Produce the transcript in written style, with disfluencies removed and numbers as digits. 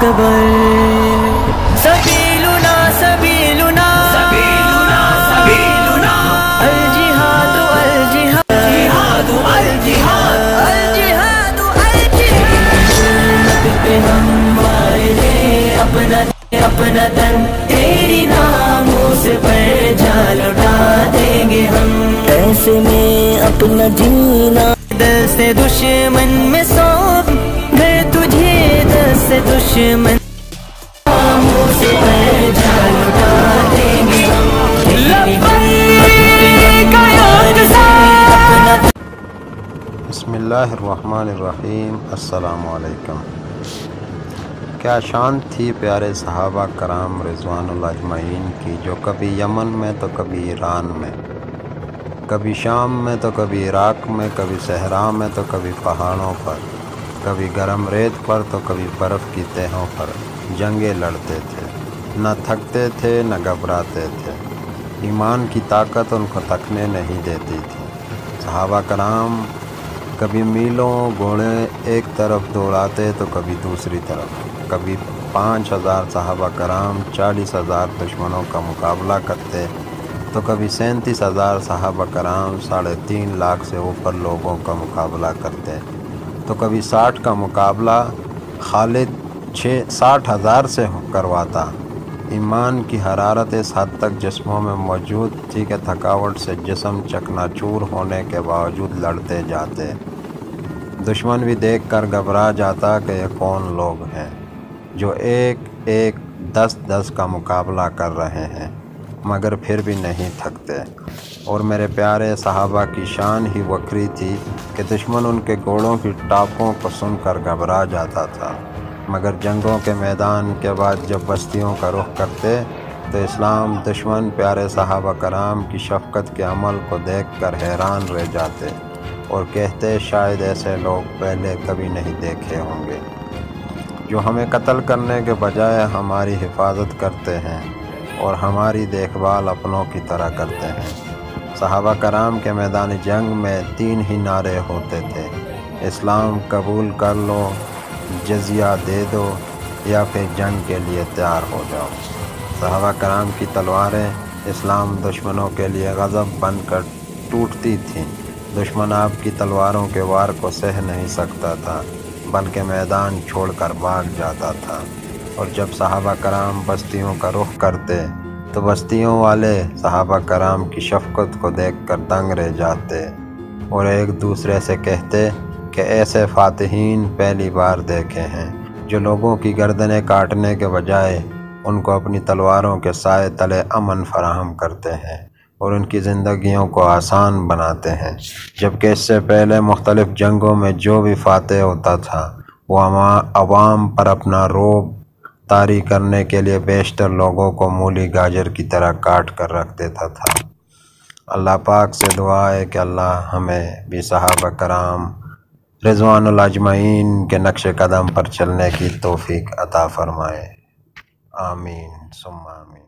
معتبر سبیلنا سبیلنا سبیلنا سبیلنا الجہاد الجہاد الجہاد الجہاد الجہاد پہ ہم والے اپنا تن تیری ناموں سے پر جا لوٹا دیں گے ہم ایسے میں اپنا جینا دست دشمن میں سونپ گھر تجھے دست دشمن ناموں سے پر جا لوٹا دیں گے ہم بسم اللہ الرحمن الرحیم۔ السلام علیکم۔ کیا شان تھی پیارے صحابہ کرام رضوان اللہ اجمعین کی، جو کبھی یمن میں تو کبھی ایران میں، کبھی شام میں تو کبھی عراق میں، کبھی صحرا میں تو کبھی پہاڑوں پر، کبھی گرم ریت پر تو کبھی برف کی تہوں پر جنگیں لڑتے تھے، نہ تھکتے تھے نہ گھبراتے تھے، ایمان کی طاقت ان کو تھکنے نہیں دیتی تھی۔ صحابہ کرام کبھی میلوں گھوڑے ایک طرف دوڑاتے تو کبھی دوسری طرف، کبھی 5000 صحابہ کرام 40,000 دشمنوں کا مقابلہ کرتے تو کبھی 37,000 صحابہ کرام 3.5 لاکھ سے اوپر لوگوں کا مقابلہ کرتے، تو کبھی 60 کا مقابلہ خالد 60,000 سے کرواتا۔ ایمان کی حرارت اس حد تک جسموں میں موجود تھی کہ تھکاوٹ سے جسم چکنا چور ہونے کے باوجود لڑتے جاتے۔ دشمن بھی دیکھ کر گھبرا جاتا کہ یہ کون لوگ ہیں جو ایک 10 کا مقابلہ کر رہے ہیں، مگر پھر بھی نہیں تھکتے۔ اور میرے پیارے صحابہ کی شان ہی وکری تھی کہ دشمن ان کے گھوڑوں کی ٹاپوں کو سن کر گھبرا جاتا تھا، مگر جنگوں کے میدان کے بعد جب بستیوں کا رخ کرتے تو اسلام دشمن پیارے صحابہ کرام کی شفقت کے عمل کو دیکھ کر حیران رہ جاتے اور کہتے شاید ایسے لوگ پہلے کبھی نہیں دیکھے ہوں گے، جو ہمیں قتل کرنے کے بجائے ہماری حفاظت کرتے ہیں اور ہماری دیکھ بھال اپنوں کی طرح کرتے ہیں۔ صحابہ کرام کے میدان جنگ میں 3 ہی نعرے ہوتے تھے: اسلام قبول کر لو، جزیہ دے دو، یا پھر جنگ کے لیے تیار ہو جاؤ۔ صحابہ کرام کی تلواریں اسلام دشمنوں کے لیے غضب بن کر ٹوٹتی تھیں۔ دشمن آپ کی تلواروں کے وار کو سہ نہیں سکتا تھا، بلکہ میدان چھوڑ کر بھاگ جاتا تھا۔ اور جب صحابہ کرام بستیوں کا رخ کرتے تو بستیوں والے صحابہ کرام کی شفقت کو دیکھ کر دنگ رہ جاتے اور ایک دوسرے سے کہتے کہ ایسے فاتحین پہلی بار دیکھے ہیں، جو لوگوں کی گردنیں کاٹنے کے بجائے ان کو اپنی تلواروں کے سائے تلے امن فراہم کرتے ہیں اور ان کی زندگیوں کو آسان بناتے ہیں، جبکہ اس سے پہلے مختلف جنگوں میں جو بھی فاتح ہوتا تھا وہ عوام پر اپنا رعب طاری کرنے کے لیے بیشتر لوگوں کو مولی گاجر کی طرح کاٹ کر رکھ دیتا تھا۔ اللہ پاک سے دعا ہے کہ اللہ ہمیں بھی صحابہ کرام رضوان اللہ اجمعین کے نقش قدم پر چلنے کی توفیق عطا فرمائے۔ آمین ثم آمین۔